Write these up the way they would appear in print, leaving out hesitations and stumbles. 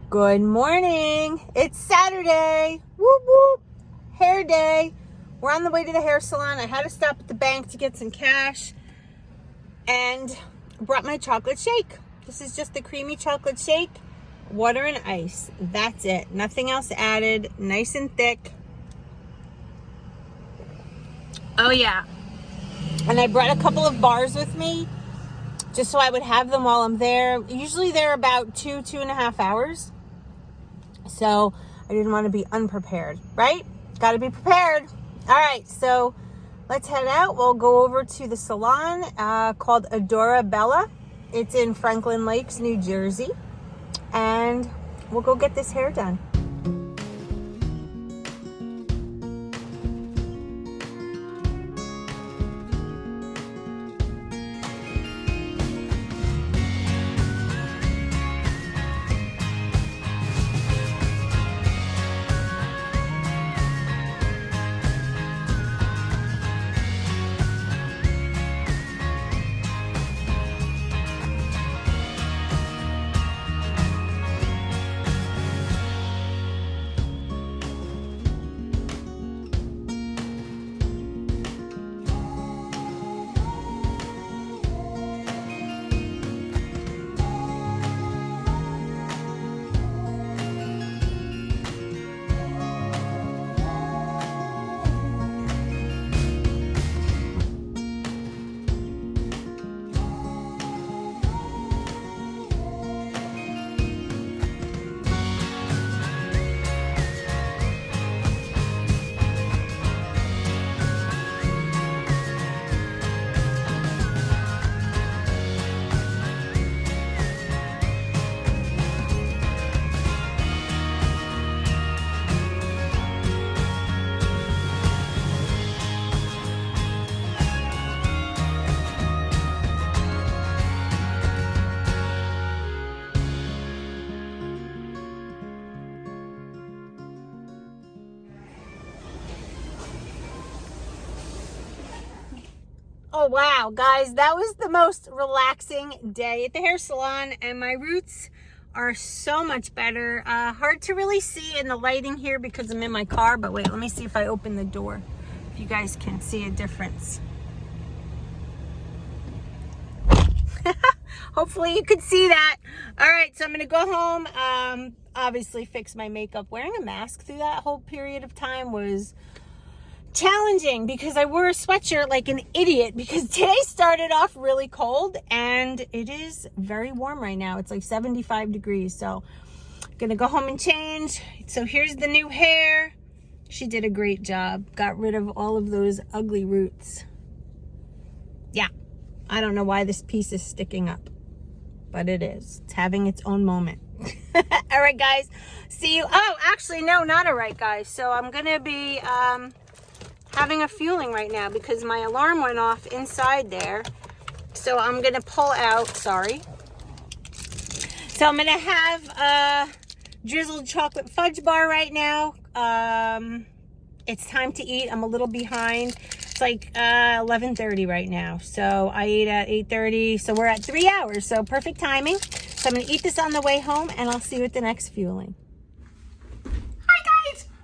Good morning. It's Saturday. Whoop whoop. Hair day. We're on the way to the hair salon. I had to stop at the bank to get some cash and brought my chocolate shake. This is just the creamy chocolate shake, water and ice. That's it. Nothing else added. Nice and thick. Oh yeah. And I brought a couple of bars with me just so I would have them while I'm there. Usually they're about 2.5 hours. So I didn't want to be unprepared, right? Got to be prepared. All right, so let's head out. We'll go over to the salon called Adora Bella. It's in Franklin Lakes, New Jersey. And we'll go get this hair done. Oh wow, guys, that was the most relaxing day at the hair salon, and my roots are so much better. Hard to really see in the lighting here because I'm in my car, but wait, let me see if I open the door, if you guys can see a difference. Hopefully you could see that. All right, so I'm gonna go home, obviously fix my makeup. Wearing a mask through that whole period of time was challenging because I wore a sweatshirt like an idiot because today started off really cold and it is very warm right now. It's like 75 degrees. So I'm gonna go home and change. So here's the new hair. She did a great job. Got rid of all of those ugly roots. Yeah, I don't know why this piece is sticking up, but it is. It's having its own moment. All right, guys, see you. Oh, actually, no, not all right, guys. So I'm gonna be having a fueling right now because my alarm went off inside there. So I'm gonna pull out, sorry. So I'm gonna have a drizzled chocolate fudge bar right now. It's time to eat. I'm a little behind. It's like 11:30 right now. So I ate at 8:30. So we're at 3 hours. So perfect timing. So I'm gonna eat this on the way home and I'll see you at the next fueling.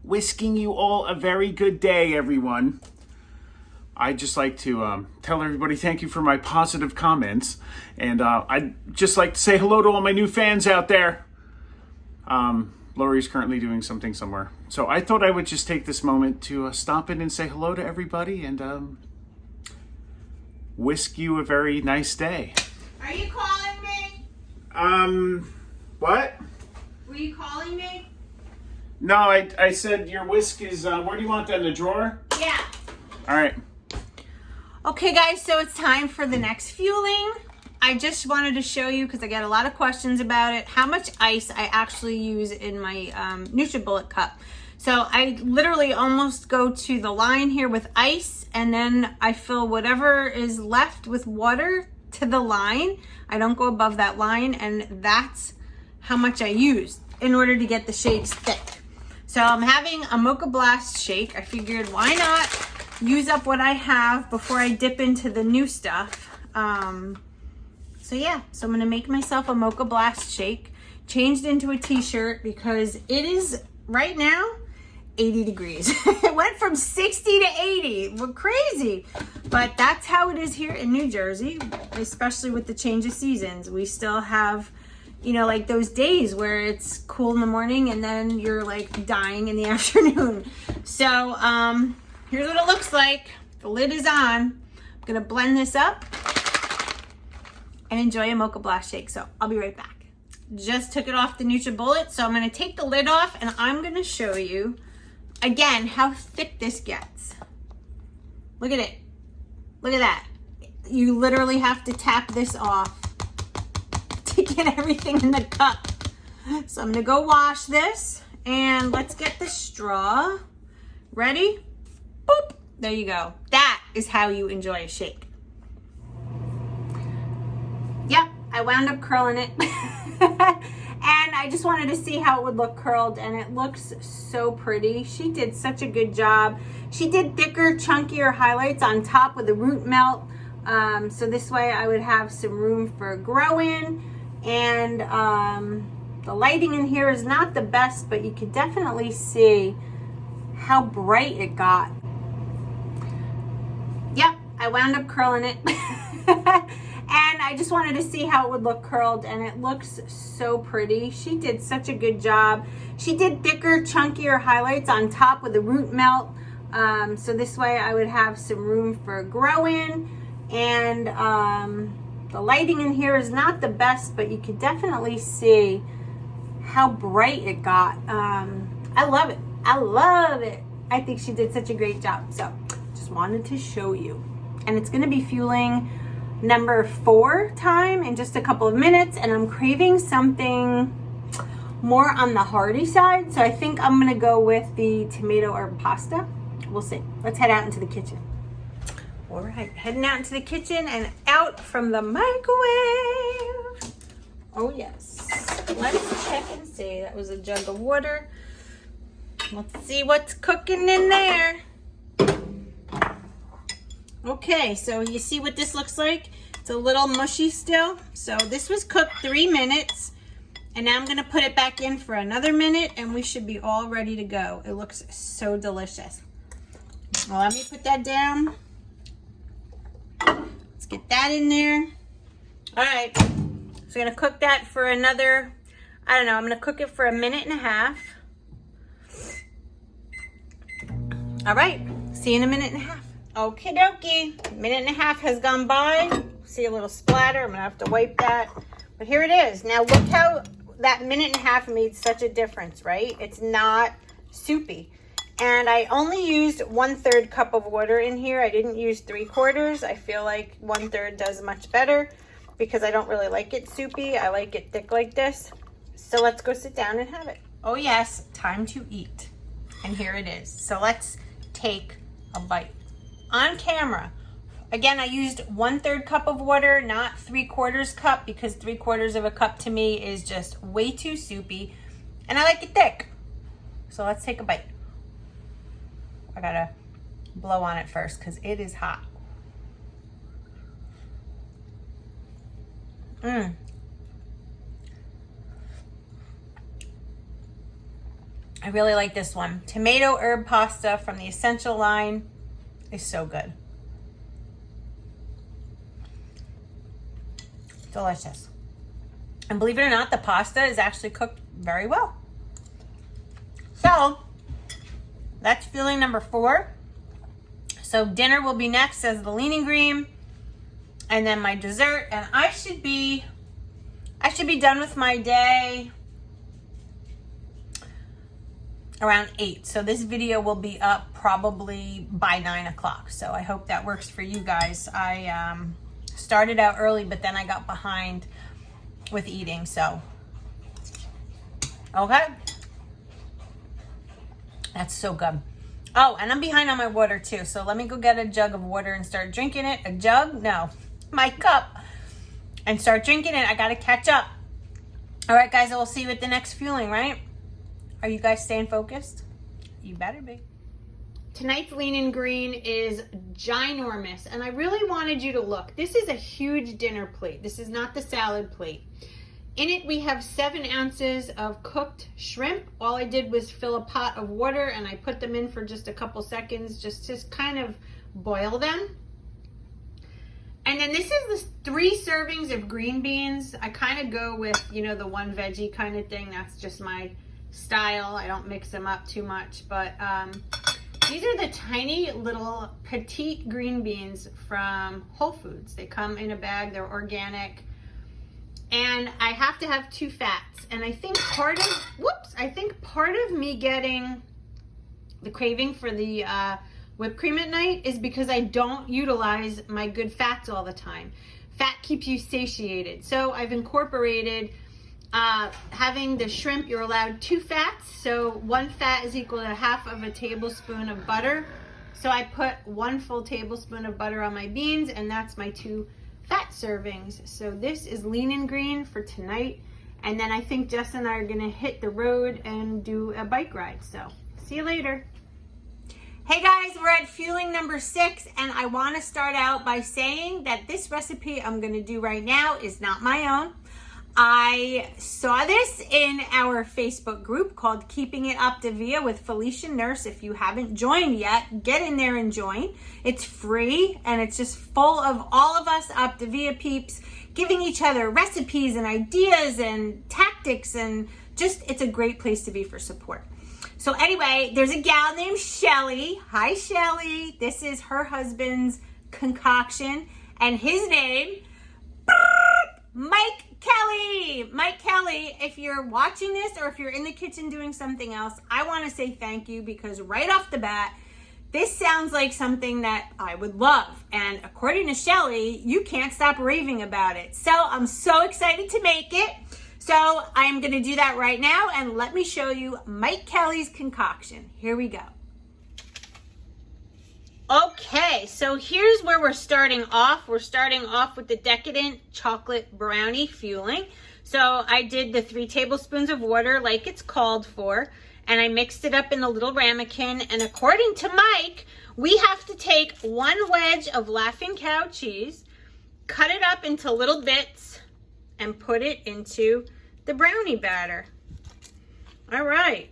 Wishing you all a very good day, everyone. I'd just like to tell everybody thank you for my positive comments. And I'd just like to say hello to all my new fans out there. Lori's currently doing something somewhere. So I thought I would just take this moment to stop in and say hello to everybody and wish you a very nice day. Are you calling me? What? Were you calling me? No, I said your whisk is, where do you want that, in the drawer? Yeah. All right. Okay, guys, so it's time for the next fueling. I just wanted to show you, because I get a lot of questions about it, how much ice I actually use in my NutriBullet cup. So I literally almost go to the line here with ice, and then I fill whatever is left with water to the line. I don't go above that line, and that's how much I use in order to get the shakes thick. So I'm having a Mocha Blast shake. I figured why not use up what I have before I dip into the new stuff. So yeah, so I'm gonna make myself a Mocha Blast shake. changed into a t-shirt because it is right now 80 degrees. It went from 60 to 80. We're crazy. But that's how it is here in New Jersey, especially with the change of seasons. We still have, you know, like those days where it's cool in the morning and then you're like dying in the afternoon. So here's what it looks like. The lid is on. I'm gonna blend this up and enjoy a mocha blast shake. So I'll be right back. Just took it off the NutriBullet. So I'm gonna take the lid off and I'm gonna show you again how thick this gets. Look at it. Look at that. You literally have to tap this off to get everything in the cup. So I'm gonna go wash this and let's get the straw. Ready? Boop. There you go. That is how you enjoy a shake. Yep, I wound up curling it. And I just wanted to see how it would look curled, and it looks so pretty. She did such a good job. She did thicker, chunkier highlights on top with the root melt. So this way I would have some room for growing. And the lighting in here is not the best, but you could definitely see how bright it got. Yep, I wound up curling it. And I just wanted to see how it would look curled, and it looks so pretty. She did such a good job. She did thicker, chunkier highlights on top with the root melt. So this way I would have some room for growing. And the lighting in here is not the best, but you could definitely see how bright it got. I love it. I love it. I think she did such a great job. So just wanted to show you. And it's going to be fueling number 4 time in just a couple of minutes, and I'm craving something more on the hearty side, so I think I'm gonna go with the tomato herb pasta. We'll see. Let's head out into the kitchen. All right, heading out into the kitchen and out from the microwave. Oh yes, let's check and see. That was a jug of water. Let's see what's cooking in there. Okay, so you see what this looks like? It's a little mushy still. So this was cooked 3 minutes, and now I'm gonna put it back in for another minute, and we should be all ready to go. It looks so delicious. Well, let me put that down. Let's get that in there. All right, so I'm gonna cook that for another, I don't know, I'm gonna cook it for 1.5 minutes. All right, see you in 1.5 minutes. Okie dokie, 1.5 minutes has gone by. See a little splatter, I'm gonna have to wipe that. But here it is. Now look how that 1.5 minutes made such a difference, right? It's not soupy. And I only used 1/3 cup of water in here. I didn't use 3/4. I feel like 1/3 does much better because I don't really like it soupy. I like it thick like this. So let's go sit down and have it. Oh yes, time to eat. And here it is. So let's take a bite. On camera. Again, I used 1/3 cup of water, not 3/4 cup, because 3/4 of a cup to me is just way too soupy. And I like it thick. So let's take a bite. I gotta blow on it first because it is hot. I really like this one. Tomato herb pasta from the Essential line is so good. Delicious. And believe it or not, the pasta is actually cooked very well. So that's fueling number 4. So dinner will be next as the lean and green, and then my dessert, and I should be done with my day around 8. So this video will be up probably by 9 o'clock. So I hope that works for you guys. I started out early, but then I got behind with eating, so. Okay. That's so good. Oh, and I'm behind on my water too. So let me go get a jug of water and start drinking it. A jug? No, my cup. And start drinking it. I got to catch up. All right, guys, I will see you at the next fueling, right? Are you guys staying focused? You better be. Tonight's lean and green is ginormous, and I really wanted you to look. This is a huge dinner plate. This is not the salad plate. In it, we have 7 ounces of cooked shrimp. All I did was fill a pot of water and I put them in for just a couple seconds, just to kind of boil them. And then this is the 3 servings of green beans. I kind of go with, you know, the one veggie kind of thing. That's just my style. I don't mix them up too much, but these are the tiny little petite green beans from Whole Foods. They come in a bag, they're organic. And I have to have 2 fats. And I think part of me getting the craving for the whipped cream at night is because I don't utilize my good fats all the time. Fat keeps you satiated. So I've incorporated having the shrimp, you're allowed 2 fats. So 1 fat is equal to half of a tablespoon of butter. So I put 1 full tablespoon of butter on my beans, and that's my 2 fat servings. So this is lean and green for tonight. And then I think Jess and I are gonna hit the road and do a bike ride. So see you later. Hey guys, we're at fueling number 6, and I want to start out by saying that this recipe I'm going to do right now is not my own. I saw this in our Facebook group called Keeping It OPTAVIA with Felicia Nurse. If you haven't joined yet, get in there and join. It's free, and it's just full of all of us OPTAVIA peeps giving each other recipes and ideas and tactics, and just, it's a great place to be for support. So anyway, there's a gal named Shelly. Hi, Shelly. This is her husband's concoction, and his name, Mike Kelly. Mike Kelly, if you're watching this or if you're in the kitchen doing something else, I want to say thank you, because right off the bat, this sounds like something that I would love. And according to Shelly, you can't stop raving about it. So I'm so excited to make it. So I'm going to do that right now, and let me show you Mike Kelly's concoction. Here we go. Okay, so here's where we're starting off. We're starting off with the decadent chocolate brownie fueling. So I did the 3 tablespoons of water like it's called for, and I mixed it up in a little ramekin. And according to Mike, we have to take 1 wedge of Laughing Cow cheese, cut it up into little bits, and put it into the brownie batter. All right.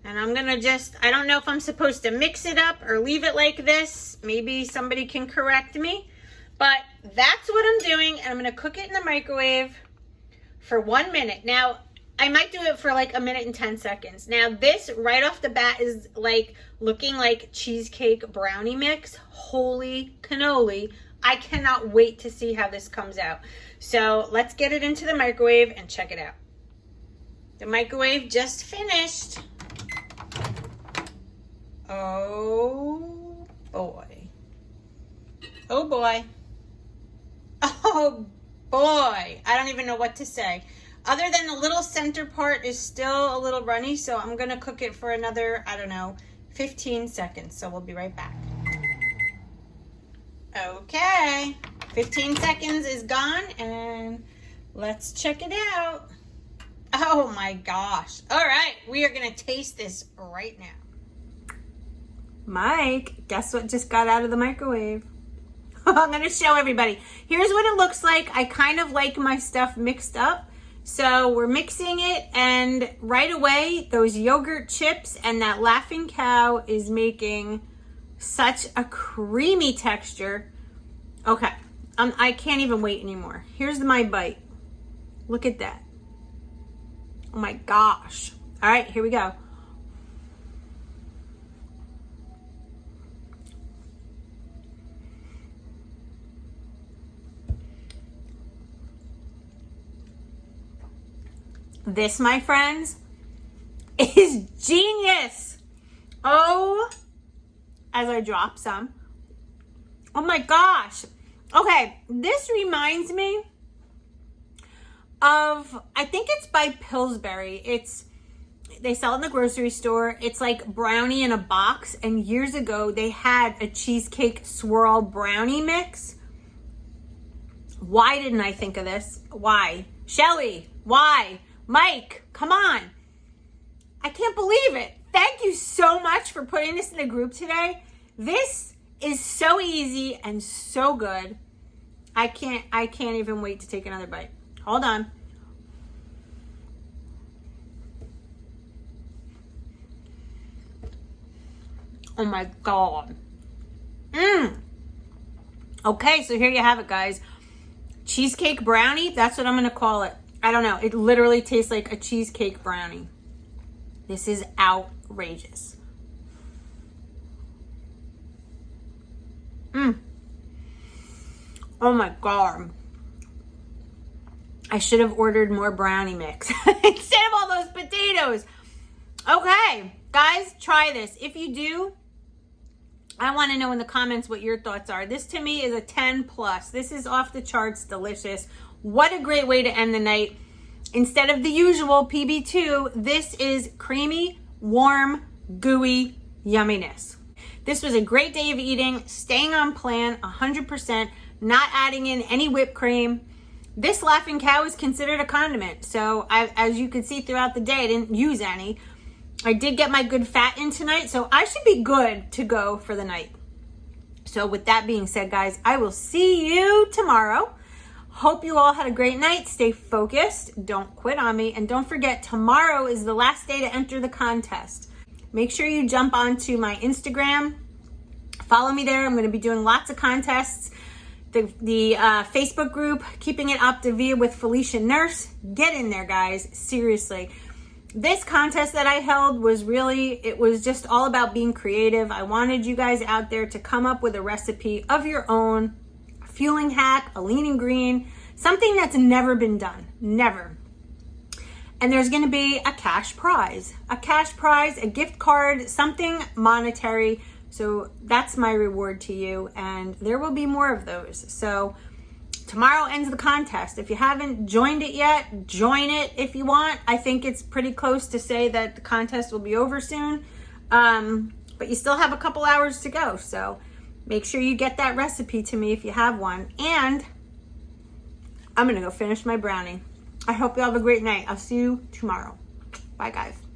And I'm gonna I don't know if I'm supposed to mix it up or leave it like this. Maybe somebody can correct me, but that's what I'm doing. And I'm gonna cook it in the microwave for 1 minute. Now, I might do it for like 1 minute and 10 seconds. Now, this right off the bat is like looking like cheesecake brownie mix. Holy cannoli. I cannot wait to see how this comes out. So let's get it into the microwave and check it out. The microwave just finished. Oh boy. Oh boy. Oh boy. I don't even know what to say. Other than the little center part is still a little runny, so I'm going to cook it for another, I don't know, 15 seconds. So we'll be right back. Okay, 15 seconds is gone, and let's check it out. Oh my gosh. All right, we are gonna taste this right now. Mike, guess what just got out of the microwave? I'm gonna show everybody. Here's what it looks like. I kind of like my stuff mixed up. So we're mixing it, and right away, those yogurt chips and that Laughing Cow is making such a creamy texture. Okay, I can't even wait anymore. Here's my bite. Look at that. Oh my gosh. All right, here we go. This, my friends, is genius. Oh, as I drop some. Oh my gosh. Okay, this reminds me of, I think it's by Pillsbury. They sell it in the grocery store. It's like brownie in a box. And years ago, they had a cheesecake swirl brownie mix. Why didn't I think of this? Why? Shelly, why? Mike, come on. I can't believe it. Thank you so much for putting this in the group today. This is so easy and so good. I can't even wait to take another bite. Hold on. Oh my God. Okay, so here you have it, guys. Cheesecake brownie, that's what I'm gonna call it. I don't know, it literally tastes like a cheesecake brownie. This is outrageous. Oh my God. I should have ordered more brownie mix instead of all those potatoes. Okay, guys, try this. If you do, I want to know in the comments what your thoughts are. This to me is a 10 plus. This is off the charts delicious. What a great way to end the night. Instead of the usual PB2, this is creamy, warm, gooey yumminess. This was a great day of eating, staying on plan 100%, not adding in any whipped cream. This Laughing Cow is considered a condiment. So as you can see throughout the day, I didn't use any. I did get my good fat in tonight, so I should be good to go for the night. So with that being said, guys, I will see you tomorrow. Hope you all had a great night. Stay focused. Don't quit on me. And don't forget, tomorrow is the last day to enter the contest. Make sure you jump onto my Instagram. Follow me there. I'm going to be doing lots of contests. The Facebook group, Keeping It OPTAVIA with Felicia Nurse. Get in there, guys. Seriously. This contest that I held was it was just all about being creative. I wanted you guys out there to come up with a recipe of your own, a fueling hack, a lean and green, something that's never been done, never. And there's going to be a cash prize, a gift card, something monetary. So that's my reward to you, and there will be more of those. So tomorrow ends the contest. If you haven't joined it yet, join it if you want. I think it's pretty close to say that the contest will be over soon. But you still have a couple hours to go. So make sure you get that recipe to me if you have one. And I'm going to go finish my brownie. I hope you have a great night. I'll see you tomorrow. Bye, guys.